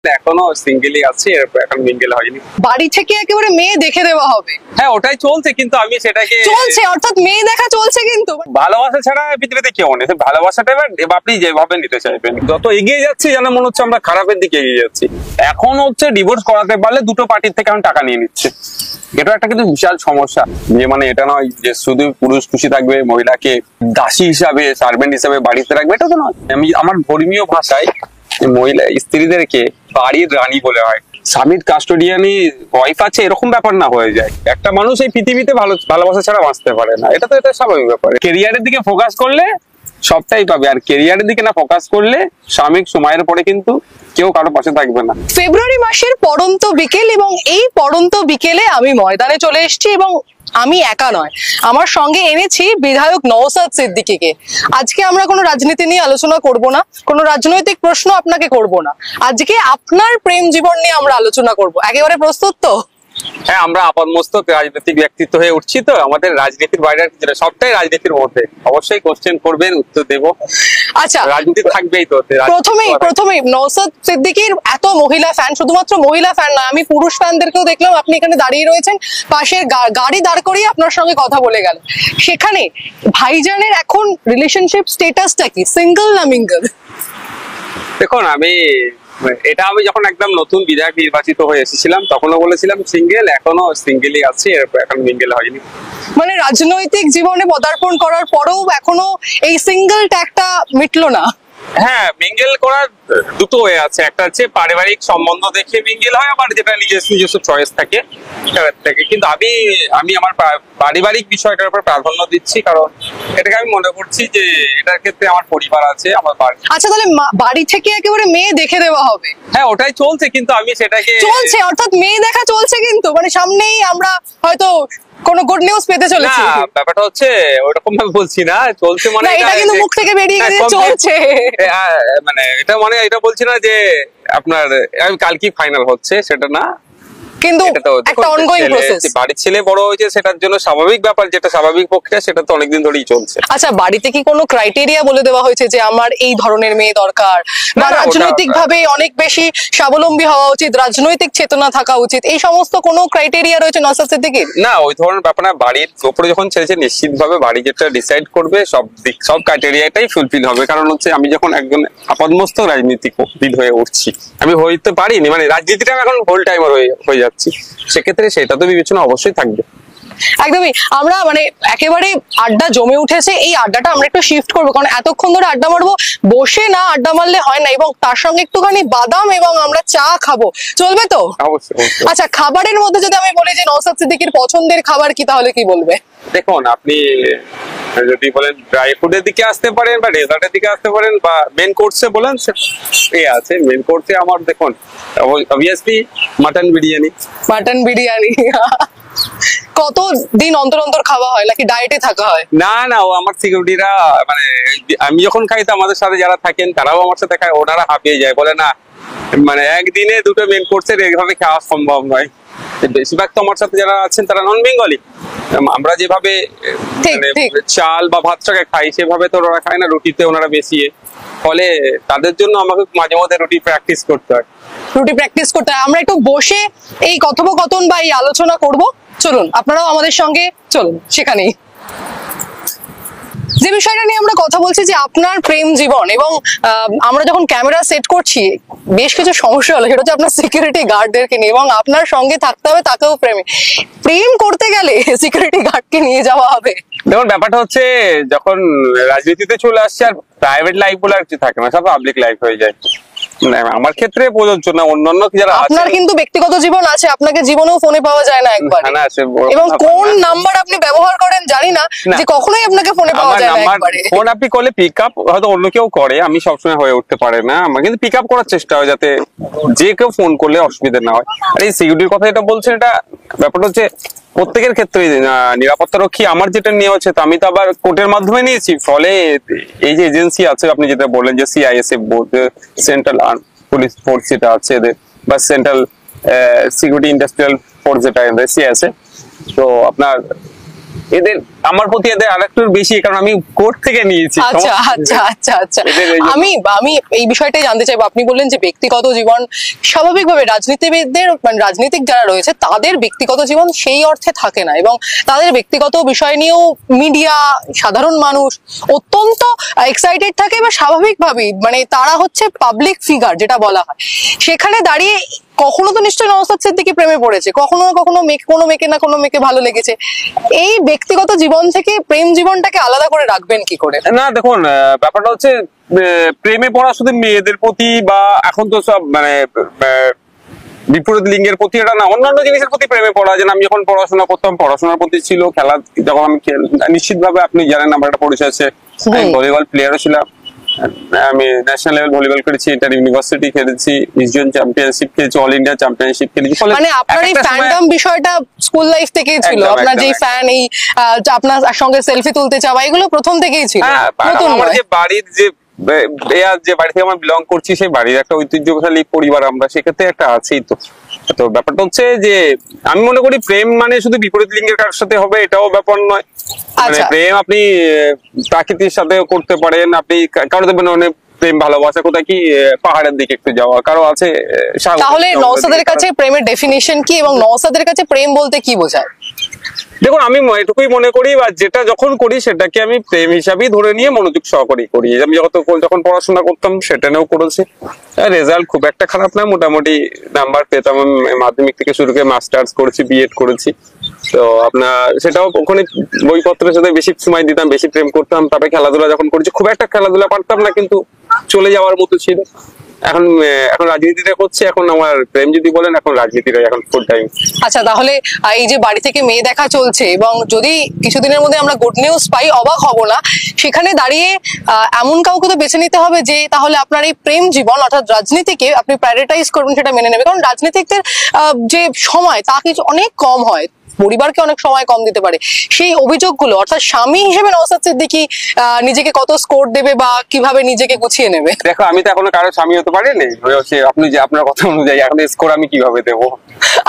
এখনো সিঙ্গেলই আছে, এখন মিঙ্গেল হয়নি। বাড়ি থেকে একেবারে মেয়ে দেখে দেওয়া হবে? হ্যাঁ, ওটাই চলছে, কিন্তু আমি সেটাকে চলছে অর্থাৎ মেয়ে দেখা চলছে, কিন্তু ভালোবাসা ছাড়া পৃথিবীতে কেউ নেই। ভালোবাসাটা এবার আপনি যেভাবে নিতে চাইবেন। যত এগিয়ে যাচ্ছি যেন মনে হচ্ছে আমরা খারাপের দিকে এগিয়ে যাচ্ছি। এখন হচ্ছে ডিভোর্স করাতে পারলে দুটো পার্টির থেকে এখন টাকা নিয়ে নিচ্ছে। এটা একটা কিন্তু বিশাল সমস্যা। যে মানে এটা নয় যে শুধু পুরুষ খুশি থাকবে, মহিলাকে দাসী হিসাবে, সার্ভেন্ট হিসাবে বাড়িতে রাখবে, এটা তো নয়। আমি আমার ধর্মীয় ভাষায় মহিলা স্ত্রীদেরকে বাড়ির রানী বলে হয়। স্বামীর কাস্টোডিয়ানি ওয়াইফ আছে এরকম ব্যাপার না হয়ে যায়। একটা মানুষ এই পৃথিবীতে ভালোবাসা ছাড়া বাঁচতে পারে না, এটা তো এটা স্বাভাবিক ব্যাপার। কেরিয়ারের দিকে ফোকাস করলে সবটাই পাবে, আর কেরিয়ারের দিকে না ফোকাস করলে সাময়িক সময়ের পরে কিন্তু কেউ কারো পাশে থাকবে না। ফেব্রুয়ারি মাসের পড়ন্ত বিকেল, এবং এই পড়ন্ত বিকেলে আমি ময়দানে চলে এসেছি, এবং আমি একা নয়, আমার সঙ্গে এনেছি বিধায়ক নওশাদ সিদ্দিকীকে। আজকে আমরা কোনো রাজনীতি নিয়ে আলোচনা করব না, কোনো রাজনৈতিক প্রশ্ন আপনাকে করব না, আজকে আপনার প্রেম জীবন নিয়ে আমরা আলোচনা করব। একেবারে প্রস্তুত তো? হ্যাঁ, আমরা আপাতমস্তক রাজনৈতিক ব্যক্তিত্ব হয়ে উঠছি, তো আমাদের রাজনীতির বাইরে সবটাই রাজনীতির মধ্যে। অবশ্যই কোশ্চেন করবেন, উত্তর দেবো। আচ্ছা, রাজনীতি থাকবেই তো। প্রথমেই নওশাদ সিদ্দিকীর এত মহিলা ফ্যান, শুধুমাত্র মহিলা ফ্যান না, আমি পুরুষ ফ্যানদেরকেও দেখলাম। আপনি এখানে দাঁড়িয়ে রয়েছেন, পাশের গাড়ি দাঁড় করিয়ে আপনার সঙ্গে কথা বলে গেল। সেখানে ভাইজানের এখন রিলেশনশিপ স্ট্যাটাসটা কি, সিঙ্গেল না মিঙ্গল? দেখুন, আমি যখন একদম নতুন বিধায়ক নির্বাচিত হয়ে এসেছিলাম তখনও বলেছিলাম সিঙ্গেল, এখনো সিঙ্গেলই আছে, এখন মিঙ্গেল হয়নি। মানে রাজনৈতিক জীবনে পদার্পণ করার পরেও এখনো এই সিঙ্গেল ট্যাগটা মিটলো না? হ্যাঁ, মিঙ্গেল করার দুটো ওয়ে আছে। একটা হচ্ছে পারিবারিক সম্বন্ধ দেখে মিঙ্গেল হয়, আবার যেটা নিজস্ব চয়েস থাকে। কিন্তু আমি আমার পারিবারিক বিষয়টার উপর প্রাধান্য দিচ্ছি, কারণ এটাকে আমি মনে করছি যে এটার ক্ষেত্রে আমার পরিবার আছে, আমার বাড়ি। আচ্ছা, তাহলে বাড়ি থেকে একেবারে মেয়ে দেখে দেওয়া হবে? হ্যাঁ, ওটাই চলছে, কিন্তু আমি সেটাকে চলছে অর্থাৎ মেয়ে দেখা চলছে, কিন্তু মানে সামনেই আমরা হয়তো কোনো গুড নিউজ পেতে চলেছি। না, ব্যাপারটা হচ্ছে ওইরকম ভাবে বলছি না, চলছে মানে এটা কিন্তু মুখ থেকে বেরিয়ে গেছে চলছে, মানে এটা বলছি না যে আপনার কালকেই ফাইনাল হচ্ছে, সেটা না। কিন্তু একটা অনগোইং প্রসেস। বাড়ির ছেলে বড় হয়েছে, সেটার জন্য স্বাভাবিক ব্যাপার, যেটা স্বাভাবিক প্রক্রিয়া, সেটা তো অনেকদিন ধরেই চলছে। আচ্ছা, বাড়িতে কি কোনো ক্রাইটেরিয়া বলে দেওয়া হয়েছে যে আমার এই ধরনের মেয়ে দরকার, বা রাজনৈতিক ভাবে অনেক বেশি স্বাবলম্বী হওয়া উচিত, রাজনৈতিক চেতনা থাকা উচিত, এই সমস্ত কোনো ক্রাইটেরিয়া রয়েছে নওশাদ সিদ্দিকীর? না, ওই ধরনের ব্যাপার না। বাড়ির উপরে যখন ছেড়েছে নিশ্চিত ভাবে বাড়ি যেটা ডিসাইড করবে সব ক্রাইটেরিয়াটাই ফুলফিল হবে। কারণ হচ্ছে আমি যখন একজন আপাতমস্তক রাজনীতিবিদ হয়ে উঠছি, আমি হইতে পারিনি, মানে রাজনীতিটা এখন হোল টাইমার হয়ে যাচ্ছে, সেক্ষেত্রে সেটা তো বিবেচনা অবশ্যই থাকবে। একদমই। আমরা মানে একেবারে আড্ডা জমে উঠেছে, এই আড্ডাটা আমরা একটু শিফট করবো, কারণ এতক্ষণ ধরে আড্ডা মারবো, বসে না আড্ডা মারলে হয় না, এবং তার সঙ্গে একটুখানি বাদাম এবং আমরা চা খাবো, চলবে তো? অবশ্যই। আচ্ছা, খাবারের মধ্যে যদি আমি বলি যে নওশাদ সিদ্দিকীর পছন্দের খাবার কি, তাহলে কি বলবে? দেখুন, আপনি যদি বলেন ড্রাই ফুডের দিকে আসতে পারেন, বা ডেজার্টের দিকে আসতে পারেন, বা মেন কোর্সে বলেন, আছে মেন কোর্সে আমার দেখুন অবভিয়াসলি মাটন বিরিয়ানি। কতদিন অন্তর অন্তর খাওয়া হয়, নাকি ডায়েটে থাকা হয়? না, ও আমার সিকিউরিটিরা, মানে আমি যখন খাই তো আমাদের সাথে যারা থাকেন তারাও আমার সাথে খায়, ওনারা হাঁপিয়ে যায়, বলে না মানে একদিনে দুটো মেন কোর্সের এইভাবে খাওয়া সম্ভব নয়। বেশিরভাগ তো আমার সাথে যারা আছেন তারা নন বেঙ্গলি। আমরা যেভাবে চাল বা ভাতটাকে খাই সেভাবে তো ওরা খায় না, রুটিতে ওনারা বেশি, ফলে তাদের জন্য আমাকে মাঝে মধ্যে রুটি প্র্যাকটিস করতে হয়। আমরা একটু বসে এই কথোপকথন বা এই আলোচনা করব, চলুন আপনারাও আমাদের সঙ্গে চলুন সেখানেই। যে বিষয়টা নিয়ে আমরা কথা বলছি যে আপনার প্রেম জীবন, এবং আমরা যখন ক্যামেরা সেট করছি বেশ কিছু সমস্যা হলো, সেটা হচ্ছে আপনার সিকিউরিটি গার্ডদেরকে নিয়ে, এবং আপনার সঙ্গে থাকতে হবে তাকেও প্রেম করতে গেলে সিকিউরিটি গার্ডকে নিয়ে যাওয়া হবে। দেখুন, ব্যাপারটা হচ্ছে যখন রাজনীতিতে চলে আসছে আর প্রাইভেট লাইফ বলে আর কিছু থাকে না, সব পাবলিক লাইফ হয়ে যায়। আমার ক্ষেত্রে প্রযোজ্য না, অন্যান্য যারা আছে। আপনার কিন্তু ব্যক্তিগত জীবন আছে, আপনাকে জীবনেও ফোনে পাওয়া যায় না একবার, এবং কোন নাম্বার আপনি ব্যবহার করেন জানি না, যে কখনোই আপনাকে ফোনে পাওয়া যায় না একবারে। ফোন আপনি করলে পিক আপ হয়তো অন্য কেউ করে, আমি সবসময় হয়ে উঠতে পারে না, আমার কিন্তু পিক আপ করার চেষ্টা হয় যাতে যে কেউ ফোন করলে অসুবিধা না হয়। আর এই সিকিউরিটির কথা যেটা বলছেন, এটা ব্যাপারটা হচ্ছে প্রত্যেকের ক্ষেত্রে নিরাপত্তা রক্ষী আমার যেটা নিয়ে হচ্ছে, আমি তো আবার কোর্টের মাধ্যমে নিয়েছি, ফলে এই যে এজেন্সি আছে আপনি যেটা বললেন যে CISF board, central police force যেটা আছে এদের, বা সেন্ট্রাল সিকিউরিটি ইন্ডাস্ট্রিয়াল ফোর্স যেটা এসে আছে, তো আপনার এদের আমার প্রতি এদের আরেকটু বেশি, কারণ আমি কোর্ট থেকে নিয়েছি। আচ্ছা আচ্ছা আচ্ছা আচ্ছা আমি আমি এই বিষয়টাই জানতে চাইবো। আপনি বললেন যে ব্যক্তিগত জীবন স্বাভাবিকভাবে রাজনীতিবিদদের মানে রাজনীতিক যারা রয়েছে তাদের ব্যক্তিগত জীবন সেই অর্থে থাকে না, এবং তাদের ব্যক্তিগত বিষয় নিয়েও মিডিয়া সাধারণ মানুষ অত্যন্ত এক্সাইটেড থাকে, বা স্বাভাবিকভাবেই মানে তারা হচ্ছে পাবলিক ফিগার যেটা বলা হয়। সেখানে দাঁড়িয়ে কখনো তো নিশ্চয়ই নওশাদ সিদ্দিকী প্রেমে পড়েছে, কখনো কখনো কোনো মেয়েকে না কোনো মেয়েকে ভালো লেগেছে। এই ব্যক্তিগত জীবন থেকে প্রেম জীবনটাকে আলাদা করে রাখবেন কি করে? না দেখুন, ব্যাপারটা হচ্ছে প্রেমে পড়া শুধু মেয়েদের প্রতি বা এখন তো সব মানে বিপরীত লিঙ্গের প্রতি এটা না, অন্যান্য জিনিসের প্রতি প্রেমে পড়া। যেন আমি যখন পড়াশোনা করতাম, পড়াশোনার প্রতি ছিল, খেলা যখন আমি নিশ্চিতভাবে আপনি জানেন আমার একটা পরিচয় আছে, আমি ভলিবল প্লেয়ারও ছিলাম। আমি ন্যাশনাল লেভেল ভলিবল করেছি, ইন্টার ইউনিভার্সিটি খেলেছি, মিসজন চ্যাম্পিয়নশিপ খেলেছি, অল ইন্ডিয়া চ্যাম্পিয়নশিপ খেলেছি। মানে আপনার এই ফ্যান্ডম বিষয়টা স্কুল লাইফ থেকেই ছিল, আপনার যে ফ্যান, এই আপনার সঙ্গে সেলফি তুলতে চাওয়া, এগুলো প্রথম থেকেই ছিল। আমার যে বাড়ির যে বাড়ি থেকে আমরা বিলং করছি, সেই বাড়ির একটা ঐতিহ্যশালী পরিবার আমরা, সেক্ষেত্রে একটা আছেই। তো তো ব্যাপারটা হচ্ছে যে আমি মনে করি প্রেম মানে শুধু বিপরীত লিঙ্গের কারোর সাথে হবে এটাও ব্যাপার নয়। মানে প্রেম আপনি প্রাকৃতির সাথে করতে পারেন, আপনি কারো দেবেন অনেক প্রেম ভালোবাসা কোথায় কি পাহাড়ের দিকে একটু যাওয়া, কারো আছে। তাহলে নওশাদের কাছে প্রেমের ডেফিনিশন কি, এবং নওশাদের কাছে প্রেম বলতে কি বোঝায়? দেখুন, আমি এটুকুই মনে করি, বা যেটা যখন করি সেটাকে আমি প্রেম হিসাবেই ধরে নিয়ে মনোযোগ সহকারে করি। আমি যখন পড়াশোনা করতাম সেটা নিয়েও করেছি, রেজাল্ট খুব একটা খারাপ না, মোটামুটি নাম্বার পেতাম। মাধ্যমিক থেকে শুরু করে মাস্টার্স করেছি, বিএড করেছি। তো আপনার সেটাও ওখানে বইপত্রের সাথে বেশি সময় দিতাম, বেশি প্রেম করতাম। তারপরে খেলাধুলা যখন করেছি, খুব একটা খেলাধুলা পারতাম না, কিন্তু চলে যাওয়ার মতো ছিল। এখন রাজনীতিটা করছে, এখন আমার প্রেম যদি বলেন এখন রাজনীতিটা এখন ফুল টাইম। আচ্ছা, তাহলে এই যে বাড়ি থেকে মেয়ে দেখা চলছে, এবং যদি কিছুদিনের মধ্যে আমরা গুড নিউজ পাই অবাক হব না। সেখানে দাঁড়িয়ে এমন কাউকে তো বেছে নিতে হবে যে তাহলে আপনার এই প্রেম জীবন অর্থাৎ রাজনীতিকে আপনি প্রায়োরিটাইজ করবেন, সেটা মেনে নেবে। কারণ রাজনীতিকদের যে সময় তা কিছু অনেক কম হয়, পরিবারকে অনেক সময় কম দিতে পারে। সেই অভিযোগগুলো অর্থাৎ স্বামী হিসেবে নওশাদ সিদ্দিকী নিজেকে কত স্কোর দেবে বা কিভাবে নিজেকে গুছিয়ে নেবে? দেখো, আমি তো এখনো কারো স্বামী হতে পারিনি। আপনি যে আপনার কথা অনুযায়ী এখন স্কোর আমি কিভাবে দেবো?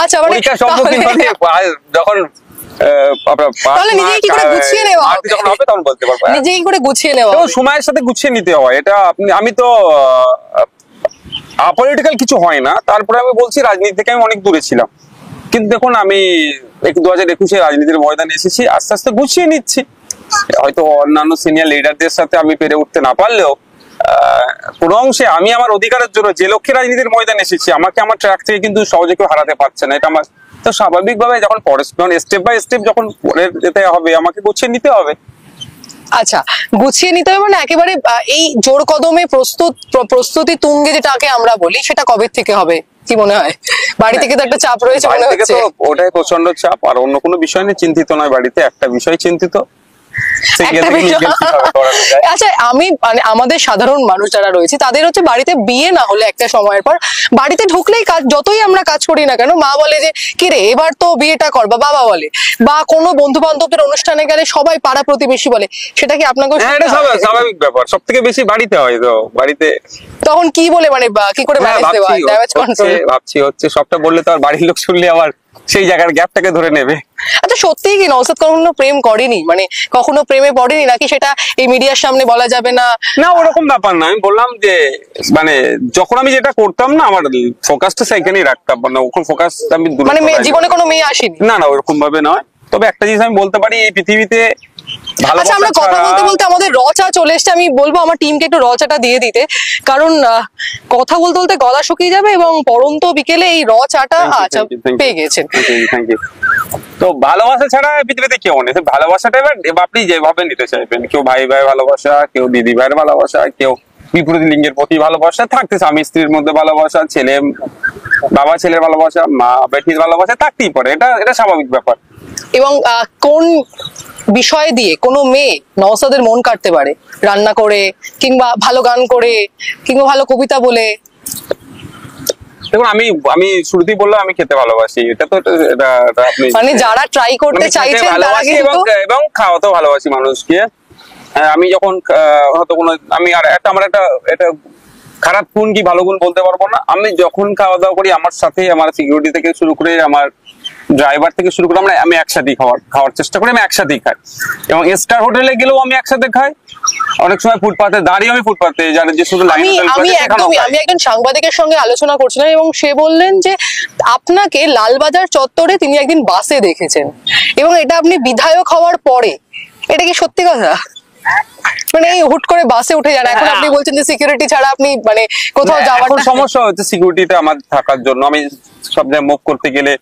আচ্ছা, মানে যখন তাহলে নিজেকে কি করে গুছিয়ে নেওয়া হবে, যখন হবে তখন বলতে পারবো। নিজেকে কি করে গুছিয়ে নেওয়া হবে? সময়ের সাথে গুছিয়ে নিতে হয়। এটা আমি তো আপলিটিক্যাল কিছু হয় না। তারপরে আমি বলছি রাজনীতি থেকে আমি অনেক দূরে ছিলাম, কিন্তু দেখুন আমি 2021-এ রাজনীতির ময়দানে এসেছি, আস্তে আস্তে গুছিয়ে নিচ্ছি। হয়তো অন্যান্য সিনিয়র লিডারদের সাথে আমি পেরে উঠতে না পারলেও কোনো অংশে আমি আমার অধিকারের জন্য যে লক্ষ্যে রাজনীতির ময়দানে এসেছি, আমাকে আমার ট্র্যাক থেকে কিন্তু সহজে কেউ হারাতে পারছে না। এটা আমার তো স্বাভাবিকভাবে যখন স্টেপ বাই স্টেপ যখন পরে যেতে হবে, আমাকে গুছিয়ে নিতে হবে। আচ্ছা, গুছিয়ে নিতে হবে মানে একেবারে এই জোর কদমে প্রস্তুতি তুঙ্গে যেটাকে আমরা বলি, সেটা কবে থেকে হবে কি মনে হয়? বাড়ি থেকে তো একটা চাপ রয়েছে মনে হচ্ছে। ওটাই প্রচন্ড চাপ, আর অন্য কোনো বিষয় নিয়ে চিন্তিত নয়। বাড়িতে একটা বিষয় চিন্তিত। আচ্ছা, আমি মানে আমাদের সাধারণ মানুষ যারা রয়েছে তাদের হচ্ছে বাড়িতে বিয়ে না হলে একটা সময়ের পর বাড়িতে ঢুকলেই কাজ, যতই আমরা কাজ করি না কেন, মা বলে যে কি রে এবার তো বিয়েটা কর, বা বাবা বলে, বা কোনো বন্ধু বান্ধবের অনুষ্ঠানে গেলে সবাই পাড়া প্রতিবেশী বলে। সেটা কি আপনাকে? স্বাভাবিক ব্যাপার, সব থেকে বেশি বাড়িতে হয়। তো বাড়িতে তখন কি বলে মানে কি করে ম্যানেজ দেওয়া, ড্যামেজ কন্ট্রোল ভাবছি হচ্ছে। সবটা বললে তো আর বাড়ির লোক শুনলে আবার সেই জায়গার গ্যাপটাকে ধরে নেবে। আচ্ছা, সত্যিই কি নওশাদ কখনো প্রেম করেনি, মানে কখনো প্রেমে পড়েনি, নাকি সেটা এই মিডিয়ার সামনে বলা যাবে না? না, ওরকম ব্যাপার না। আমি বললাম যে মানে যখন আমি যেটা করতাম না, আমার ফোকাসটা সেখানেই রাখতাম, মানে ওখানে ফোকাস আমি মানে জীবনে কোনো মেয়ে আসেনি? না না, ওরকম ভাবে নয়। তবে একটা জিনিস আমি বলতে পারি, এই পৃথিবীতে আচ্ছা, আমরা কথা বলতে বলতে আমাদের রচা চলে এসছে। আমি বলবো আমার টিমকে একটু রচাটা দিয়ে দিতে, কারণ কথা বলতে বলতে গলা শুকিয়ে যাবে, এবং পরন্ত বিকেলে এই রচাটা আচ্ছা পেয়ে গেছেন। তো ভালোবাসা ছাড়া পৃথিবীতে কেউ নেই। ভালোবাসাটা এবার আপনি যেভাবে নিতে চাইবেন, কেউ ভাই ভাই ভালোবাসা, কেউ দিদি ভাইয়ের ভালোবাসা, কেউ বিপরীত লিঙ্গের প্রতি ভালোবাসা থাকতে, স্বামী স্ত্রীর মধ্যে ভালোবাসা, ছেলে বাবা ছেলের ভালোবাসা, মা বেটির ভালোবাসা থাকতেই পারে। এটা স্বাভাবিক ব্যাপার। এবং কোন বিষয় দিয়ে কোনো মেয়ে নওশাদের মন কাটতে পারে? রান্না করে, কিংবা ভালো গান করে, কিংবা ভালো কবিতা বলে? দেখুন, আমি শুরুতেই বললাম আমি খেতে ভালোবাসি। এটা তো আপনি মানে যারা ট্রাই করতে চাইছেন তারা কিন্তু, এবং খাওয়াতেও ভালোবাসি মানুষকে। আমি যখন হয়তো কোনো আমি আর আমার একটা খারাপ গুণ কি ভালো গুণ বলতে পারবো না। আমি যখন খাওয়া দাওয়া করি, আমার সাথে আমার সিকিউরিটি থেকে শুরু করে আমার ড্রাইভার থেকে শুরু করে আমি একসাথেই খাওয়ার চেষ্টা করি, আমি একসাথেই খাই। এবং স্টার হোটেলে গেলেও আমি একসাথে খাই, অনেক সময় ফুটপাতে দাঁড়িয়ে আমি ফুটপাতে যারা যে শুধু আমি একজন সাংবাদিকের সঙ্গে আলোচনা করছিলাম এবং সে বললেন যে আপনাকে লালবাজার চত্বরে তিনি একদিন বাসে দেখেছেন এবং এটা আপনি বিধায়ক হওয়ার পরে, এটা কি সত্যি কথা? মানে এই হুট করে বাসে উঠে যান, এখন আপনি বলছেন যে সিকিউরিটি ছাড়া আপনি মানে কোথাও যাওয়ার সমস্যা হচ্ছে সিকিউরিটিটা আমার থাকার জন্য। আমি সব জায়গায় মুভ করতে গেলে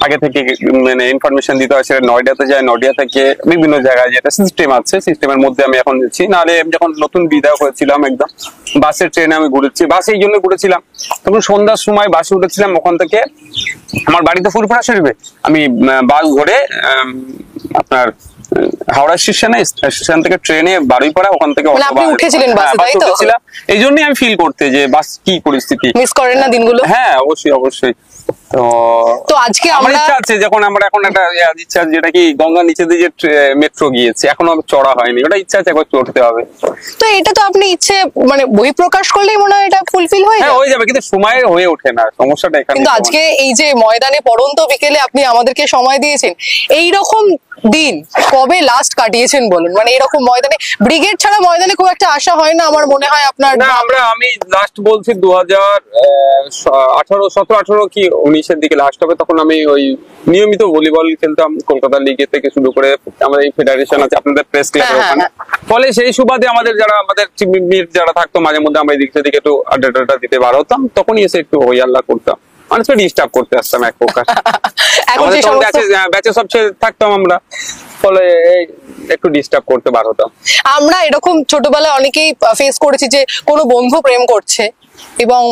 আগে থেকে মানে ইনফরমেশন দিতে হয়, সেটা নয়ডাতে যায়, নয়ডা থেকে বিভিন্ন জায়গায় যেটা সিস্টেম আছে সিস্টেমের মধ্যে আমি এখন যাচ্ছি। নাহলে যখন নতুন বিধায়ক হয়েছিলাম একদম বাসের ট্রেনে আমি ঘুরেছি, বাসে এই জন্য ঘুরেছিলাম। তখন সন্ধ্যার সময় বাসে উঠেছিলাম, ওখান থেকে আমার বাড়িতে ফুরফুরা শরীফে, আমি বাস ধরে আপনার হাওড়া স্টেশন থেকে ট্রেনে বারুইপাড়া, ওখান থেকে উঠেছিলেন বাসে, তাই তো? এই জন্যই আমি ফিল করতে যে বাস কি পরিস্থিতি। মিস করেন না দিনগুলো? হ্যাঁ অবশ্যই অবশ্যই। তো আজকে আমার ইচ্ছা আছে, যখন আমরা এখন একটা ইচ্ছা যেটা কি গঙ্গার নিচে দিয়ে যে মেট্রো গিয়েছে, এখনো চড়া হয়নি, ওটা ইচ্ছা আছে একবার চড়তে হবে। তো এটা তো আপনি ইচ্ছে মানে বই প্রকাশ করলেই মনে হয় এটা ফুলফিল হয়ে যাবে। হয়ে যাবে, কিন্তু সময় হয়ে ওঠে না, সমস্যাটা এখানে। কিন্তু আজকে এই যে ময়দানে পড়ন্ত বিকেলে আপনি আমাদেরকে সময় দিয়েছেন, এই রকম দিন কবে লাস্ট কাটিয়েছেন বলুন? মানে এরকম ময়দানে ব্রিগেড ছাড়া ময়দানে খুব একটা আশা হয় না আমার মনে হয় আপনার। না, আমি লাস্ট বলছি 2017-18 কি 19-এর দিকে লাস্ট হবে। তখন আমি ওই নিয়মিত ভলিবল খেলতাম কলকাতা লিগে থেকে শুরু করে, আমাদের এই ফেডারেশন আছে আপনাদের প্রেস ক্লাবের ওখানে। ফলে সেই সুবাদে আমাদের যারা থাকতো মাঝে মধ্যে আমরা এদিক সেদিকে একটু আড্ডা দিতে বার হতাম, তখনই এসে একটু হই আল্লাহ করতাম, মানুষকে ডিস্টার্ব করতে আসতাম এক প্রকার। ব্যাচে সব থাকতাম আমরা, ফলে একটু ডিস্টার্ব করতে বার হতাম। আমরা এরকম ছোটবেলায় অনেকেই ফেস করেছি যে কোনো বন্ধু প্রেম করছে এবং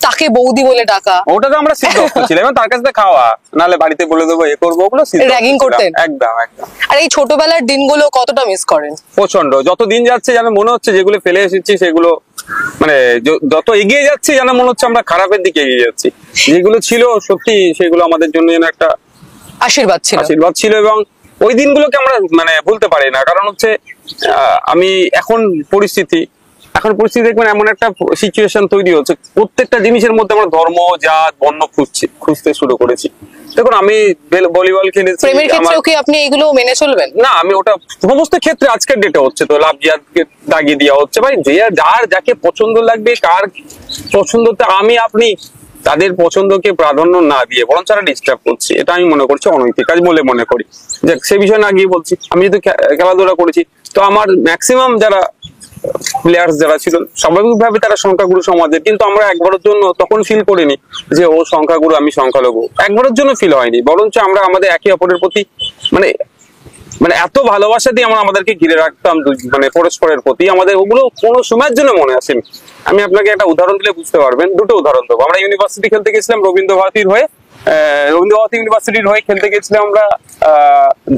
তাকে বৌদি বলে ডাকা, ওটা তো আমরা সিদ্ধ ছিলাম, এবং তার কাছ থেকে খাওয়া, নাহলে বাড়িতে বলে দেবো এ করবো, ওগুলো র্যাগিং করতেন। একদম একদম। আর এই ছোটবেলার দিনগুলো কতটা মিস করেন? প্রচন্ড। যত দিন যাচ্ছে যেন মনে হচ্ছে যেগুলো ফেলে এসেছি সেগুলো মানে যত এগিয়ে যাচ্ছি যেন মনে হচ্ছে আমরা খারাপের দিকে এগিয়ে যাচ্ছি। যেগুলো ছিল সত্যি সেগুলো আমাদের জন্য যেন একটা আশীর্বাদ ছিল, এবং ওই দিনগুলোকে আমরা মানে ভুলতে পারি না। কারণ হচ্ছে আমি এখন পরিস্থিতি দেখবেন এমন একটা সিচুয়েশন তৈরি হচ্ছে, প্রত্যেকটা জিনিসের মধ্যে আমরা ধর্ম জাত বর্ণ খুঁজতে শুরু করেছি। দেখুন আমি ভলিবল খেলেছি, প্রেমের ক্ষেত্রেও কি আপনি এগুলো মেনে চলবেন? না, আমি ওটা সমস্ত ক্ষেত্রে আজকের ডেটে হচ্ছে তো লাভ জিহাদকে দাগিয়ে দেওয়া হচ্ছে। ভাই যাকে পছন্দ লাগবে, কার পছন্দতে আপনি তাদের পছন্দকে প্রাধান্য না দিয়ে বরং তারা ডিস্টার্ব করছে, এটা আমি মনে করছি অনৈতিক কাজ বলে মনে করি। যে সে বিষয়ে না গিয়ে বলছি, আমি যেহেতু খেলাধুলা করেছি, তো আমার ম্যাক্সিমাম যারা প্লেয়ার্স যারা ছিল স্বাভাবিকভাবে তারা সংখ্যাগুরু সমাজের, কিন্তু আমরা একবারের জন্য তখন ফিল করিনি যে ও সংখ্যাগুরু আমি সংখ্যালঘু, একবারের জন্য ফিল হয়নি। বরঞ্চ আমরা আমাদের একে অপরের প্রতি মানে এত ভালোবাসা দিয়ে আমরা আমাদেরকে ঘিরে রাখতাম, মানে পরস্পরের প্রতি আমাদের, ওগুলো কোনো সময়ের জন্য মনে আসেনি। আমি আপনাকে একটা উদাহরণ দিলে বুঝতে পারবেন, দুটো উদাহরণ দেবো। আমরা ইউনিভার্সিটি খেলতে গেছিলাম রবীন্দ্র ভারতী ইউনিভার্সিটির হয়ে খেলতে গেছিলাম আমরা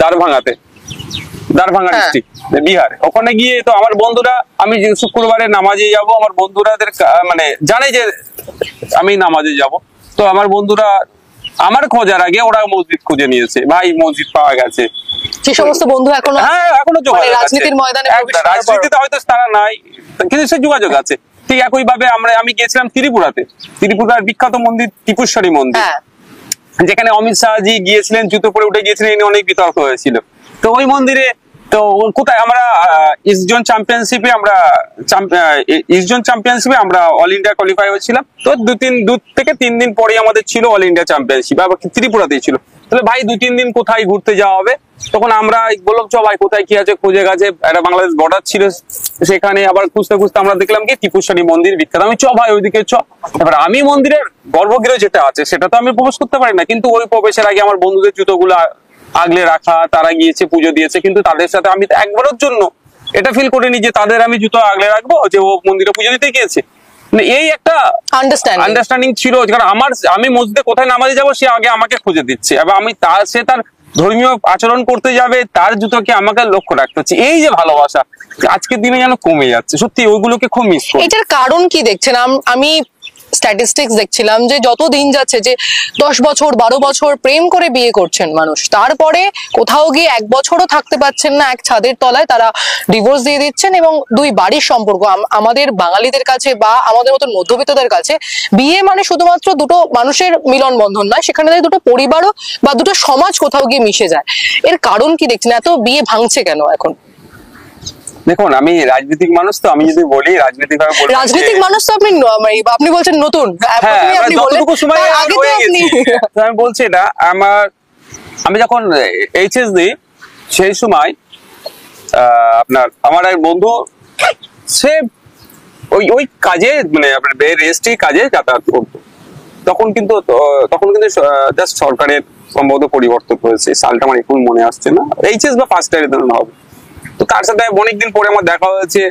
দারভাঙ্গা ডিস্ট্রিক্ট বিহার। ওখানে গিয়ে তো আমার বন্ধুরা, আমি শুক্রবারে নামাজে যাব, আমার বন্ধুরাদের মানে জানে যে আমি নামাজে যাব, তো আমার বন্ধুরা আমার খোঁজার আগে ওরা মসজিদ খুঁজে নিয়েছে, ভাই মসজিদ পাওয়া গেছে। যে সমস্ত বন্ধু এখনো রাজনীতির ময়দানে, রাজনীতিতে হয়তো তারা নাই, কিন্তু সে যোগাযোগ আছে। ঠিক একই ভাবে আমি গিয়েছিলাম ত্রিপুরার বিখ্যাত মন্দির ত্রিপুরেশ্বরী মন্দির, যেখানে অমিত শাহজি গিয়েছিলেন, জুতো পরে উঠে গিয়েছিলেন, এনে অনেক বিতর্ক হয়েছিল। তো ওই মন্দিরে তো কোথায় আমরা ইস্ট জোন চ্যাম্পিয়নশিপে আমরা অল ইন্ডিয়া কোয়ালিফাই হয়েছিলাম। তো 2 থেকে 3 দিন পরে আমাদের ছিল অল ইন্ডিয়া চ্যাম্পিয়নশিপ, আবার ত্রিপুরাতেই ছিল। তাহলে ভাই 2-3 দিন কোথায় ঘুরতে যাওয়া হবে, তখন আমরা বললাম চ ভাই কোথায় কি আছে, খুঁজে গেছে একটা বাংলাদেশ বর্ডার ছিল সেখানে, আবার খুঁজতে আমরা দেখলাম কি ত্রিপুরেশ্বরী মন্দির বিখ্যাত। আমি চ ভাই ওইদিকে চ। এবার আমি মন্দিরের গর্ভগৃহ যেটা আছে সেটা তো আমি প্রবেশ করতে পারি না, কিন্তু ওই প্রবেশের আগে আমার বন্ধুদের জুতোগুলো আগলে রাখা, তারা গিয়েছে পুজো দিয়েছে, কিন্তু তাদের সাথে আমি একবারের জন্য এটা ফিল করিনি যে তাদের আমি জুতো আগলে রাখবো যে ও মন্দিরে পুজো দিতে গিয়েছে। এই একটা আন্ডারস্ট্যান্ডিং ছিল, কারণ আমি মসজিদে কোথায় নামাজে যাবো সে আগে আমাকে খুঁজে দিচ্ছে, এবং সে তার ধর্মীয় আচরণ করতে যাবে, তার জুতোকে আমাকে লক্ষ্য রাখতে হচ্ছে। এই যে ভালোবাসা আজকের দিনে যেন কমে যাচ্ছে, সত্যি ওইগুলোকে খুব মিস করি। এটার কারণ কি দেখছেন? আমি স্ট্যাটিস্টিক্স দেখছিলাম যে যত দিন যাচ্ছে, যে 10 বছর 12 বছর প্রেম করে বিয়ে করছেন মানুষ, তারপরে কোথাও গিয়ে 1 বছরও থাকতে পারছেন না এক ছাদের তলায়, তারা ডিভোর্স দিয়ে দিচ্ছেন। এবং দুই বাড়ির সম্পর্ক, আমাদের বাঙালিদের কাছে বা আমাদের মতন মধ্যবিত্তদের কাছে বিয়ে মানে শুধুমাত্র দুটো মানুষের মিলন বন্ধন নয়, সেখানে দুটো পরিবারও বা দুটো সমাজ কোথাও গিয়ে মিশে যায়। এর কারণ কি দেখছেন? এত বিয়ে ভাঙছে কেন এখন? দেখুন, আমি রাজনৈতিক মানুষ, তো আমি যদি বলি রাজনৈতিক ভাবে বলবো, রাজনৈতিক মানুষ তো আপনি বলছেন নতুন, প্রথমেই আপনি বললেন, তার আগে তো আপনি আমি বলছি এটা আমি যখন এইচএস দিই সেই সময় আমার এক বন্ধু, সে ওই কাজে মানে আপনার রেজিস্ট্রি কাজে যাতায়াত করতো। তখন কিন্তু জাস্ট সরকারের সম্ভবত পরিবর্তন হয়েছে, সালটা আমার এখন মনে আসছে না, এইচএস বা ফার্স্ট ইয়ারে ধরুন হবে। তো তার সাথে অনেকদিন পরে আমার দেখা হয়েছে,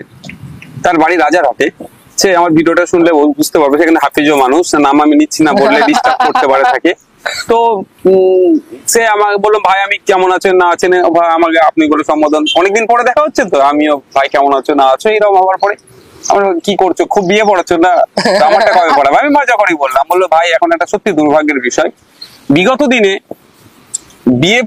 তার বাড়ি রাজারহাটে। সে আমার ভিডিওটা শুনলে বুঝতে পারবে, সেখানে হাফিজও মানুষ, নাম আমি নিচ্ছি না বললে ডিস্টার্ব করতে পারে থাকে। তো সে আমাকে বললো, ভাই আমি কেমন আছেন না আছেন, ভাই আমাকে আপনি বলে সম্বোধন, অনেকদিন পরে দেখা হচ্ছে, তো আমিও ভাই কেমন আছো না আছো এরকম হওয়ার পরে আমার কি করছো, খুব বিয়ে পড়াচ্ছো না, আমারটা কবে পড়াবো, আমি মজা করেই বললাম। বললো, ভাই এখন একটা সত্যি দুর্ভাগ্যের বিষয়, বিগত দিনে বিয়ে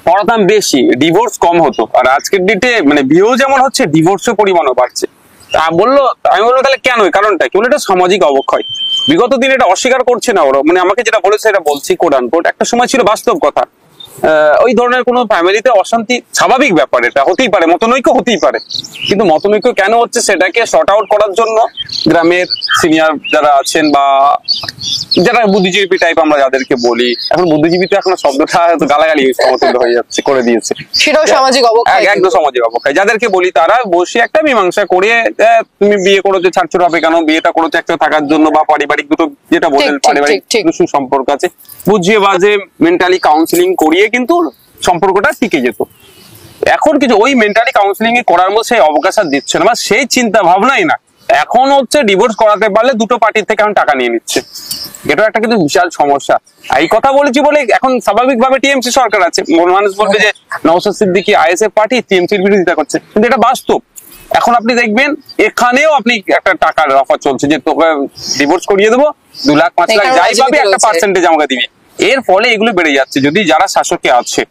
পড়াতাম বেশি, ডিভোর্স কম হতো, আর আজকের ডেটে মানে বিয়েও যেমন হচ্ছে ডিভোর্সের পরিমাণও বাড়ছে। আমি বললো তাহলে কেন, কারণটা কি? বলে এটা সামাজিক অবক্ষয়। বিগত দিনে এটা অস্বীকার করছে না ওরা, মানে আমাকে যেটা বলেছে এটা বলছি কোট আনকোট, একটা সময় ছিল বাস্তব কথা, ওই ধরনের কোনো ফ্যামিলিতে অশান্তি স্বাভাবিক ব্যাপার, এটা হতেই পারে, মতনৈক্য হতেই পারে, কিন্তু মতনৈক্য কেন হচ্ছে সেটাকে শর্ট আউট করার জন্য গ্রামের সিনিয়র যারা আছেন বা যারা বুদ্ধিজীবী টাইপ আমরা যাদেরকে বলি, এখন বুদ্ধিজীবী তো এখন শব্দটা গালাগালি সমতুল্য হয়ে যাচ্ছে, করে দিয়েছে, সেটাও সামাজিক অবক্ষয়, একদম সামাজিক অবক্ষয়। যাদেরকে বলি তারা বসে একটা মীমাংসা করে, তুমি বিয়ে করেছো ছাড়ছো হবে কেন, বিয়েটা করেছো একটা থাকার জন্য বা পারিবারিক দুটো, যেটা বলেন পারিবারিক সুসম্পর্ক আছে, বুঝিয়ে বাজে মেন্টালি কাউন্সিলিং করিয়ে কিন্তু সম্পর্কটা টিকে যেত। এখন কিছু ওই মেন্টালি কাউন্সিলিং করার মধ্যে সেই অবকাশ দিচ্ছে না, বা সেই চিন্তা ভাবনাই না। এখন হচ্ছে ডিভোর্স করাতে পারলে দুটো পার্টির থেকে এখন টাকা নিয়ে নিচ্ছে, এটা একটা কিন্তু বিশাল সমস্যা। এই কথা বলেছি বলে এখন স্বাভাবিকভাবে টিএমসি সরকার আছে, মানুষ বলবে যে নওশাদ সিদ্দিকী আইএসএফ পার্টি টিএমসির বিরোধিতা করছে, কিন্তু এটা বাস্তব। এখন আপনি দেখবেন এখানেও আপনি একটা টাকার অফার চলছে যে তোকে ডিভোর্স করিয়ে দেবো, 2 লাখ 5 লাখ যাই পাবে একটা পার্সেন্টেজ আমাকে দিবি। এর ফলে এগুলো বেড়ে যাচ্ছে। যদি যারা শাসকে আছে,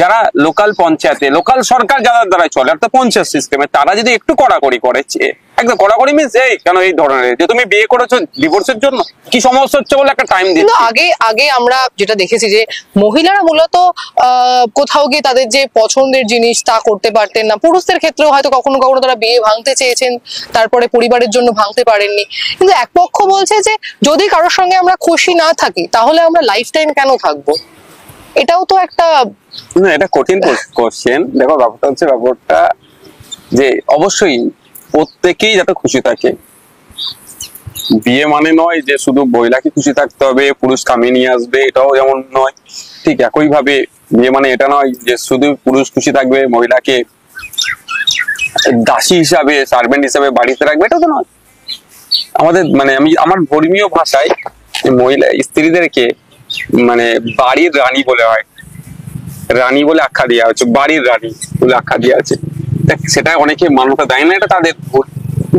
যারা লোকাল পঞ্চায়েতে, লোকাল সরকার যাদের দ্বারা চলে, অর্থাৎ পঞ্চায়েত সিস্টেমে, তারা যদি একটু কড়াকড়ি করে, একদম কড়াকড়ি মিনস এই কেন এই ধরনের যে তুমি বিয়ে করেছো ডিভোর্সের জন্য, কি সমস্যা হচ্ছে বলে একটা টাইম দিচ্ছে। আগে আমরা যেটা দেখেছি যে মহিলারা মূলত কোথাও গিয়ে তাদের যে পছন্দের জিনিস তা করতে পারতেন না, পুরুষদের ক্ষেত্রেও হয়তো কখনো কখনো তারা বিয়ে ভাঙতে চেয়েছেন, তারপরে পরিবারের জন্য ভাঙতে পারেননি। কিন্তু এক পক্ষ বলছে যে যদি কারোর সঙ্গে আমরা খুশি না থাকি তাহলে আমরা লাইফ টাইম কেন থাকবো, এটাও তো একটা না, এটা কঠিন কোশ্চেন। দেখো ব্যাপারটা যে অবশ্যই প্রত্যেকেই যাতে খুশি থাকে, বিয়ে মানে নয় যে শুধু মহিলাকে খুশি থাকতে হবে, পুরুষ কামিয়ে নিয়ে আসবে, এটাও যেমন নয়। ঠিক একই ভাবে বিয়ে মানে এটা নয় যে শুধু পুরুষ খুশি থাকবে, মহিলাকে দাসী হিসাবে, সার্ভেন্ট হিসাবে বাড়িতে রাখবে, এটা তো নয়। আমাদের মানে আমার ধর্মীয় ভাষায় মহিলা স্ত্রীদেরকে মানে বাড়ির রানী বলে হয়, রানী বলে আখ্যা দেওয়া হচ্ছে, বাড়ির রানী বলে আখ্যা দেওয়া আছে। সেটা অনেকে মান্যতা দেয় না, এটা তাদের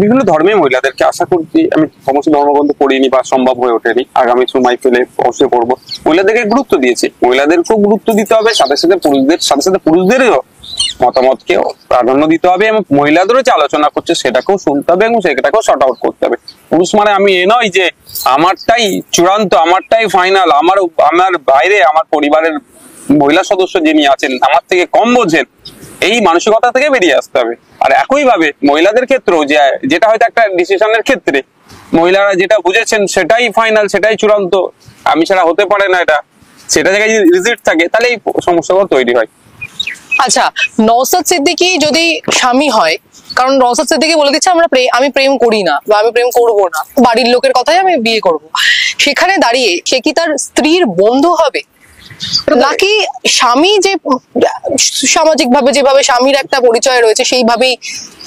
বিভিন্ন ধর্মে মহিলাদেরকে, আশা করছি আমি সমস্ত ধর্মগ্রন্থ পড়িনি বা সম্ভব হয়ে ওঠেনি, আগামী সময় পেলে অবশ্যই পড়বো। মহিলাদেরকে গুরুত্ব দিয়েছে, মহিলাদেরকেও গুরুত্ব দিতে হবে, সাথে সাথে পুরুষদেরও মতামতকে প্রাধান্য দিতে হবে, এবং মহিলাদেরও যে আলোচনা করছে সেটাকেও শুনতে হবে এবং সেটাকেও শর্ট আউট করতে হবে। পুরুষ মানে আমি এ নয় যে আমারটাই চূড়ান্ত, আমারটাই ফাইনাল, আমার বাইরে আমার পরিবারের মহিলা সদস্য যিনি আছেন আমার থেকে কম বোঝেন, এই মানসিকতা থেকে বেরিয়ে আসতে হবে। আর একই ভাবে মহিলাদের ক্ষেত্রেও যেটা হয়তো একটা ডিসিশনের ক্ষেত্রে মহিলারা যেটা বুঝেছেন সেটাই ফাইনাল, সেটাই চূড়ান্ত, আমি ছাড়া হতে পারে না, এটা সেটা জায়গায় যদি রিজিট থাকে তাহলে এই সমস্যাগুলো তৈরি হয়। আচ্ছা, নওশাদ সিদ্দিকী যদি স্বামী হয়, কারণ নওশাদ সিদ্দিকী বলে দিচ্ছে আমি প্রেম করি না বা আমি প্রেম করব না, বাড়ির লোকের কথাই আমি বিয়ে করব, সেখানে দাঁড়িয়ে সে কি তার স্ত্রীর বন্ধু হবে, নাকি স্বামী যে সামাজিক ভাবে যেভাবে স্বামীর একটা পরিচয় রয়েছে সেইভাবেই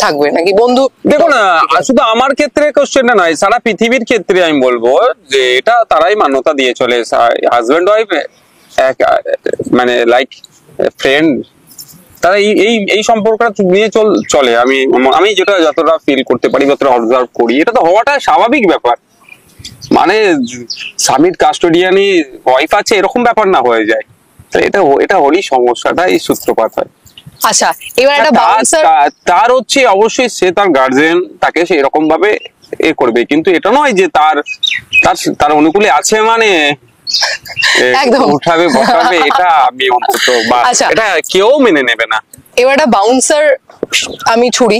থাকবে, নাকি বন্ধু? দেখো না, শুধু আমার ক্ষেত্রে কোশ্চেনটা নয়, সারা পৃথিবীর ক্ষেত্রে আমি বলবো যে এটা তারাই মান্যতা দিয়ে চলে, হাজবেন্ড ওয়াইফ মানে লাইক ফ্রেন্ড, তারা এই সম্পর্কটা নিয়ে চলে। আমি যেটা যতটা ফিল করতে পারি, যতটা অবজার্ভ করি, এটা তো হওয়াটা স্বাভাবিক ব্যাপার। মানে স্বামীর কাস্টোডিয়ানি ওয়াইফ আছে এরকম ব্যাপার না হয়ে যায়, তো এটা হলেই সমস্যাটা এই সূত্রপাত হয়। আচ্ছা, এবার একটা বাউন্সার, তার হচ্ছে অবশ্যই সে তার গার্জেন, তাকে সে এরকম ভাবে এ করবে, কিন্তু এটা নয় যে তার তার তার অনুকূলে আছে মানে একদম উঠাবে বসাবে, এটা আমি অন্তত বা আচ্ছা। এটা কেউ মেনে নেবে না। এবার একটা বাউন্সার আমি ছুড়ি,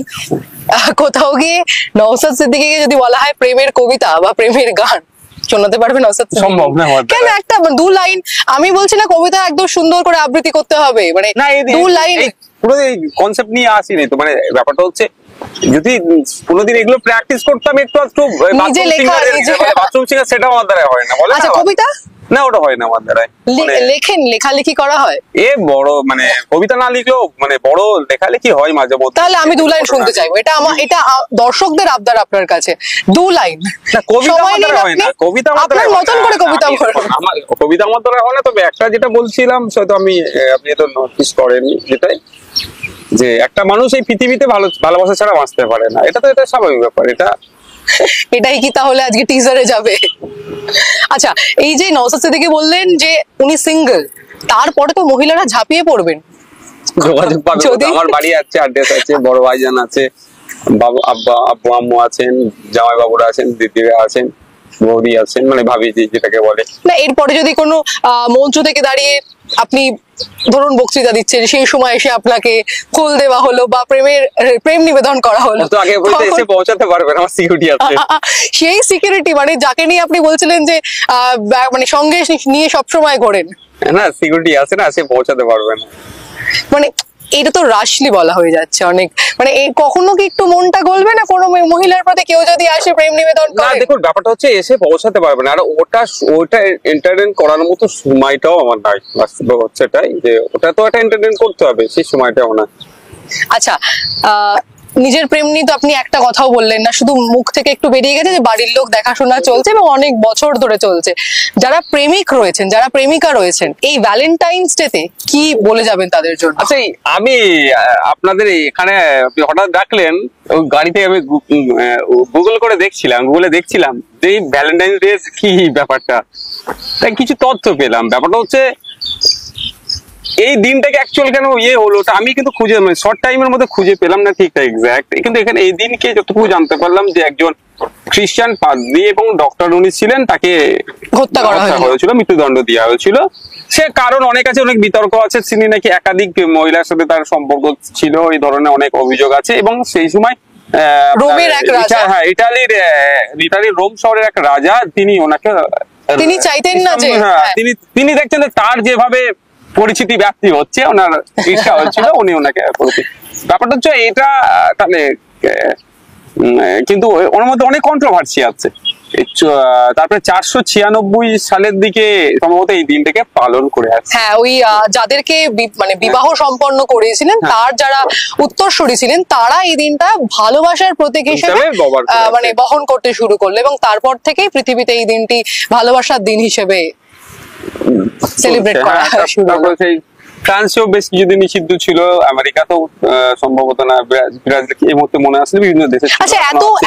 কোথাও গিয়ে নওশাদ সিদ্দিকীকে যদি বলা হয় প্রেমের কবিতা বা প্রেমের গান, শোনাতে পারবে নওশাদ সিদ্দিকী? সম্ভব না আমার দ্বারা। কেন, একটা দু লাইন, আমি বলছি না কবিতা একদম সুন্দর করে আবৃত্তি করতে হবে, মানে না দু লাইন। পুরো এই কনসেপ্ট নিয়ে আসিনি তো, মানে ব্যাপারটা হচ্ছে যদি কোনোদিন এগুলো প্র্যাকটিস করতাম একটু একটু নিজে লেখা, নিজে বাথরুম সিঙ্গার, সেটা আমার দ্বারা হয় না, বলে আচ্ছা না? কবিতা না ওটা হয় না আমার দ্বারা। লেখেন, লেখালেখি করা হয়? এ বড় মানে কবিতা না লিখলেও মানে বড় লেখালেখি হয় মাঝে মধ্যে। তাহলে আমি দু লাইন শুনতে চাইবো, এটা আমার, এটা দর্শকদের আবদার আপনার কাছে, দু লাইন। না কবিতা সময় আমার নিন দ্বারা হয় আপনি, না, কবিতা আমার আপনার দ্বারা হয় মতন না। করে কবিতা বলুন। আমার কবিতা আমার দ্বারা হয় না, তবে একটা যেটা বলছিলাম সেটা আমি আপনি তো নোটিস করেননি, যেটাই যে একটা মানুষ এই পৃথিবীতে ভালোবাসা ছাড়া বাঁচতে পারে না, এটা তো এটা স্বাভাবিক ব্যাপার। এটাই কি তাহলে আজকে টিজারে যাবে? আচ্ছা, এই যে নওশাদ সিদ্দিকী বললেন যে উনি সিঙ্গেল, তারপরে তো মহিলারা ঝাঁপিয়ে পড়বেন। যোগাযোগ পাবে, যদি- আমার বাড়ি আছে, অ্যাড্রেস আছে, বড় ভাইজান আছে, বাবু আব্বু আম্মু আছেন, জামাই বাবুরা আছেন, দিদিরা আছেন, বৌদি আছেন, মানে ভাবি যেটাকে বলে। না এরপরে যদি কোনো মঞ্চ থেকে দাঁড়িয়ে আপনি ধরুন বক্তৃতা দিচ্ছেন, সেই সময় এসে আপনাকে ফুল দেওয়া হলো বা প্রেম নিবেদন করা হলো, তো আগে বলতে এসে পৌঁছাতে পারবেন, আমার সিকিউরিটি আছে। সেই সিকিউরিটি মানে যাকে নিয়ে আপনি বলছিলেন যে মানে সঙ্গে নিয়ে সবসময় ঘোরেন, না সিকিউরিটি আছে না, সে পৌঁছাতে পারবে না। মানে এটা তো রাশলি বলা হয়ে যাচ্ছে অনেক, মানে কখনো কি একটু মনটা গলবে না কোনো মহিলার প্রতি কেউ যদি আসে প্রেম নিবেদন না করে? দেখুন ব্যাপারটা হচ্ছে এসে পৌঁছাতে পারবে না, আর ওটা এন্টারটেইন করার মতো সময়টাও আমার নাই, বাস্তব হচ্ছে এটাই যে ওটা তো একটা এন্টারটেইন করতে হবে, সেই সময়টাও না। আচ্ছা, নিজের প্রেম নিয়ে তো আপনি একটা কথাও বললেন না, শুধু মুখ থেকে একটু বেরিয়ে গেছে যে বাড়ির লোক দেখাশোনা চলছে এবং অনেক বছর ধরে চলছে। যারা প্রেমিক রয়েছেন, যারা প্রেমিকা রয়েছেন, এই ভ্যালেন্টাইন্স ডে তে কি বলে যাবেন তাদের জন্য? আচ্ছা আমি আপনাদের এখানে আপনি হঠাৎ ডাকলেন, ওই গাড়িতে আমি গুগলে দেখছিলাম যে এই ভ্যালেন্টাইন্স ডে কি ব্যাপারটা, তাই কিছু তথ্য পেলাম। ব্যাপারটা হচ্ছে এই দিনটাকে অ্যাকচুয়াল কেন হলো, ওটা আমি কিন্তু খুঁজে মানে শর্ট টাইমের মধ্যে খুঁজে পেলাম না ঠিকঠাক এক্সাক্ট, কিন্তু এখানে এই দিনকে যতটুকু জানতে পারলাম যে একজন খ্রিস্টান পাদ্রী এবং ডক্টর উনি ছিলেন, তাকে হত্যা করা হয়েছিল, মৃত্যুদণ্ড দেওয়া হয়েছিল। সে কারণ অনেক আছে, অনেক বিতর্ক আছে, তিনি নাকি একাধিক মহিলার সাথে তার সম্পর্ক ছিল, এই ধরনের অনেক অভিযোগ আছে। এবং সেই সময় রোমের এক রাজা, হ্যাঁ ইটালির রোম শহরের এক রাজা, তিনি ওনাকে তিনি চাইতেন না যে তিনি দেখছেন যে তার যেভাবে পরিচিতি ব্যাপ্তি হচ্ছে, ওনার ইচ্ছা হচ্ছিল উনি ওনাকে ব্যাপারটা হচ্ছে এটা। তাহলে কিন্তু ওর মধ্যে অনেক কন্ট্রোভার্সি আছে। তারপরে 496 সালের দিকে সম্ভবত এই দিনটাকে পালন করে আসছে। হ্যাঁ, ওই যাদেরকে মানে বিবাহ সম্পন্ন করেছিলেন তার যারা উত্তরসূরি ছিলেন, তারা এই দিনটা ভালোবাসার প্রতীক হিসেবে মানে বহন করতে শুরু করলো, এবং তারপর থেকেই পৃথিবীতে এই দিনটি ভালোবাসার দিন হিসেবে সেলিব্রেট করা শুরু হলো। ফ্রান্সেও বেশ কিছুদিন নিষিদ্ধ ছিল, আমেরিকাতেও সম্ভবত না, ব্রাজিল এই মুহূর্তে মনে আসলে বিভিন্ন দেশে। আচ্ছা,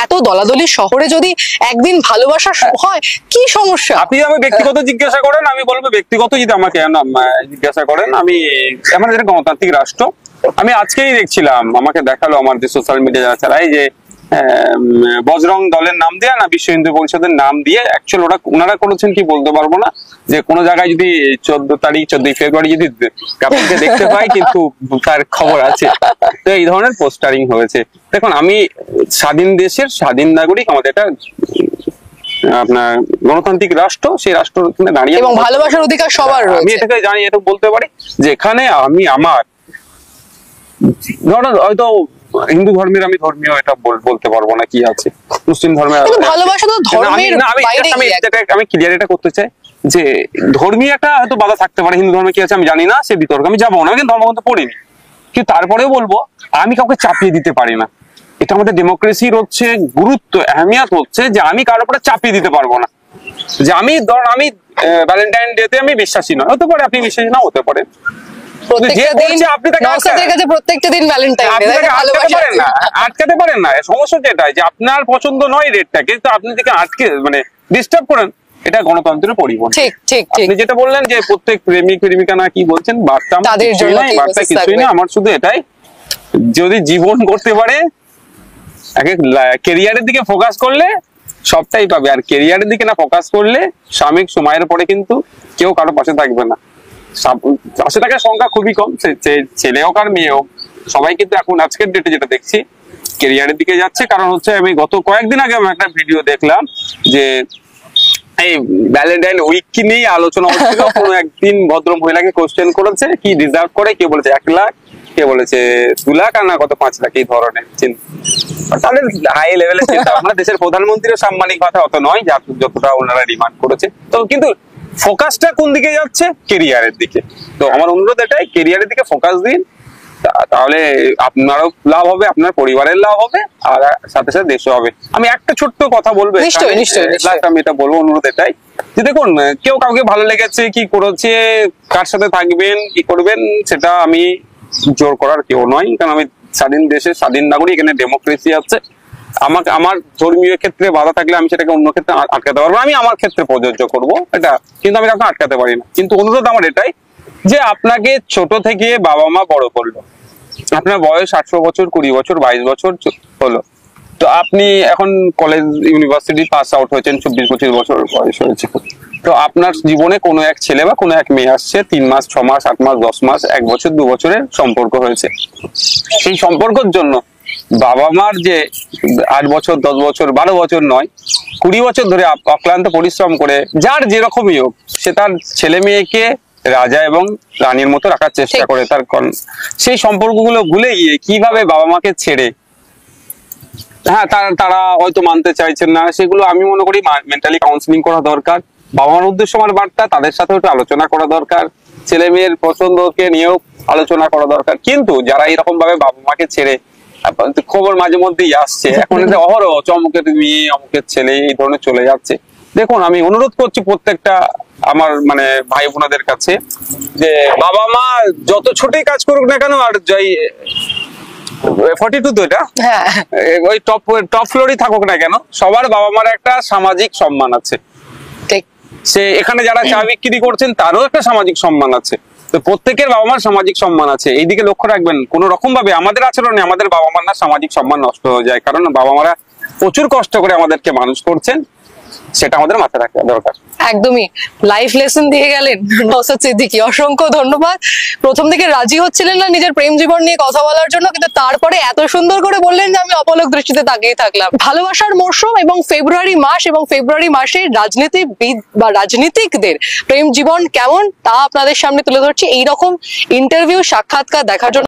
এত দলাদলি শহরে যদি একদিন ভালোবাসা হয় কি সমস্যা? আপনি আমাকে ব্যক্তিগত জিজ্ঞাসা করেন, আমি বলবো ব্যক্তিগত যদি আমাকে জিজ্ঞাসা করেন, আমি আমাদের একটা গণতান্ত্রিক রাষ্ট্র। আমি আজকেই দেখছিলাম, আমাকে দেখালো আমার যে সোশ্যাল মিডিয়া যারা চালায়, যে বজরং দলের নাম দেয়া না বিশ্ব হিন্দু পরিষদের নাম দিয়ে, অ্যাকচুয়াল ওনারা করেছেন কি বলতে পারবো না, যে কোনো জায়গায় যদি 14 ফেব্রুয়ারি যদি কাপড়কে দেখতে পাই, কিন্তু তার খবর আছে। তো এই ধরনের পোস্টারিং হয়েছে। দেখুন, আমি স্বাধীন দেশের স্বাধীন নাগরিক, আমাদের এটা আপনার গণতান্ত্রিক রাষ্ট্র, সেই রাষ্ট্র দাঁড়িয়ে এবং ভালোবাসার অধিকার সবার রয়েছে। আমি এটাকে জানি, এটা বলতে পারি যে এখানে আমি আমার ধরুন হয়তো হিন্দু ধর্মের আমি ধর্মীয় এটা বলতে পারবো না কি আছে, মুসলিম ধর্মের ভালোবাসা তো ধর্মের বাইরে। আমি ক্লিয়ার এটা করতে চাই যে ধর্মীয় একটা হয়তো বাধা থাকতে পারে, হিন্দু ধর্মে কি আছে আমি জানি না, সে বিতর্ক আমি যাবো না, কিন্তু ধর্মগ্রন্থ পড়িনি, কিন্তু তারপরেও বলবো আমি কাউকে চাপিয়ে দিতে পারি না। এটা আমাদের ডেমোক্রেসির হচ্ছে গুরুত্ব, আহমিয়াত হচ্ছে যে আমি কারোর উপরে চাপিয়ে দিতে পারবো না। যে আমি ভ্যালেন্টাইন ডে তে আমি বিশ্বাসী নয়, হতে পারে আপনি বিশ্বাসী না হতে পারে, প্রত্যেকটা দিন ভ্যালেন্টাইন ডে আটকাতে পারেন না। সমস্যা যেটা যে আপনার পছন্দ নয় রেটটাকে, তো আপনি থেকে আটকে মানে ডিস্টার্ব করেন, এটা গণতন্ত্রের পরিপন্থী। ঠিক ঠিক ঠিক। আপনি যেটা বললেন যে প্রত্যেক প্রেমিক প্রেমিকা না কি বলছেন, বার্তা তাদের জন্য কি বার্তা message কিছুই থাকবে? না, আমার শুধু এটাই, যদি জীবন করতে পারে কেরিয়ারের দিকে ফোকাস করলে সবটাই পাবে, আর কেরিয়ারের দিকে না ফোকাস করলে সাময়িক সময়ের পরে কিন্তু কেউ কারো পাশে থাকবে না। পাশে থাকার সংখ্যা খুবই কম, ছেলে হোক আর মেয়ে হোক, সবাই কিন্তু এখন আজকের ডেটে যেটা দেখছি কেরিয়ারের দিকে যাচ্ছে। কারণ হচ্ছে আমি গত কয়েকদিন আগে আমি একটা ভিডিও দেখলাম যে এই ভ্যালেন্টাইন উইক কি নিয়ে আলোচনা হচ্ছিল। কোনো একদিন ভদ্র মহিলাকে কোশ্চেন করেছে কি ডিজার্ভ করে, কে বলেছে 1 লাখ, কে বলেছে 2 লাখ, আর না কত 5 লাখ, এই ধরনের চিন্তা। তাদের হাই লেভেলের চিন্তা ভাবনা। দেশের প্রধানমন্ত্রীর সাম্মানিক কথা অত নয় যতটা ওনারা ডিমান্ড করেছে। তো কিন্তু ফোকাসটা কোন দিকে যাচ্ছে? কেরিয়ারের দিকে। তো আমার অনুরোধ এটাই, কেরিয়ারের দিকে ফোকাস দিন, তাহলে আপনারও লাভ হবে, আপনার পরিবারের লাভ হবে, আর সাথে সাথে দেশও হবে। আমি একটা ছোট্ট কথা বলবো, আমি এটা বলবো, অনুরোধ এটাই যে দেখুন, কেউ কাউকে ভালো লেগেছে, কি করেছে, কার সাথে থাকবেন, কি করবেন, সেটা আমি জোর করার কেউ নয়। কারণ আমি স্বাধীন দেশে স্বাধীন নাগরিক, এখানে ডেমোক্রেসি আছে। আমাকে আমার ধর্মীয় ক্ষেত্রে বাধা থাকলে আমি সেটাকে অন্য ক্ষেত্রে আটকাতে পারবো, আমি আমার ক্ষেত্রে প্রযোজ্য করবো এটা, কিন্তু আমি কাউকে আটকাতে পারি না। কিন্তু অনুরোধ আমার এটাই যে আপনাকে ছোট থেকে বাবা মা বড় করলো, আপনার বয়স 18 বছর, 20 বছর, 22 বছর হলো, তো আপনি এখন কলেজ ইউনিভার্সিটি পাস আউট হয়েছেন, 24-25 বছর বয়স হয়েছে, তো আপনার জীবনে কোনো এক ছেলে বা কোনো এক মেয়ে আসছে, 3 মাস, 6 মাস, 8 মাস, 10 মাস, 1 বছর, 2 বছরের সম্পর্ক হয়েছে। সেই সম্পর্কের জন্য বাবা মার যে 8 বছর, 10 বছর, 12 বছর নয়, 20 বছর ধরে অক্লান্ত পরিশ্রম করে যার যেরকমই হোক, সে তার ছেলে মেয়েকে রাজা এবং রানীর মতো রাখার চেষ্টা করে, তার সেই সম্পর্কগুলো ভুলে গিয়ে কিভাবে বাবা মাকে ছেড়ে, হ্যাঁ তারা হয়তো মানতে চাইছেন না, সেগুলো আমি মনে করি মেন্টালি কাউন্সিলিং করা দরকার। বাবা মার উদ্দেশ্য আমার বার্তা, তাদের সাথে একটু আলোচনা করা দরকার, ছেলে মেয়ের পছন্দকে নিয়েও আলোচনা করা দরকার। কিন্তু যারা এরকম ভাবে বাবা মাকে ছেড়ে, খবর মাঝে মধ্যেই আসছে এখন অহরহ চমকের মেয়ে, অমুকের ছেলে, এই ধরনের চলে যাচ্ছে। দেখুন, আমি অনুরোধ করছি প্রত্যেকটা আমার মানে ভাই বোনাদের কাছে, যে বাবা মা যত ছোটই কাজ করুক না কেন, আর যাই 42 তো এটা, ওই টপ ফ্লোরই থাকুক না কেন, সবার বাবা মার একটা সামাজিক সম্মান আছে। সে এখানে যারা চা বিক্রি করছেন তারও একটা সামাজিক সম্মান আছে। তো প্রত্যেকের বাবা মার সামাজিক সম্মান আছে, এইদিকে লক্ষ্য রাখবেন। কোন রকম ভাবে আমাদের আচরণে আমাদের বাবা মার না সামাজিক সম্মান নষ্ট হয়ে যায়, কারণ বাবা মারা প্রচুর কষ্ট করে আমাদেরকে মানুষ করছেন, সেটা আমাদের মাথায় রাখা দরকার। একদমই লাইফ লেসন দিয়ে গেলেন নওশাদ সিদ্দিকী, অসংখ্য ধন্যবাদ। প্রথম থেকে রাজি হচ্ছিলেন না নিজের প্রেম জীবন নিয়ে কথা বলার জন্য, কিন্তু তারপরে এত সুন্দর করে বললেন যে আমি অপলক দৃষ্টিতে তাকিয়ে থাকলাম। ভালোবাসার মরশুম এবং ফেব্রুয়ারি মাস, এবং ফেব্রুয়ারি মাসে রাজনীতিবিদ বা রাজনীতিকদের প্রেম জীবন কেমন তা আপনাদের সামনে তুলে ধরছি। এইরকম ইন্টারভিউ, সাক্ষাৎকার দেখার জন্য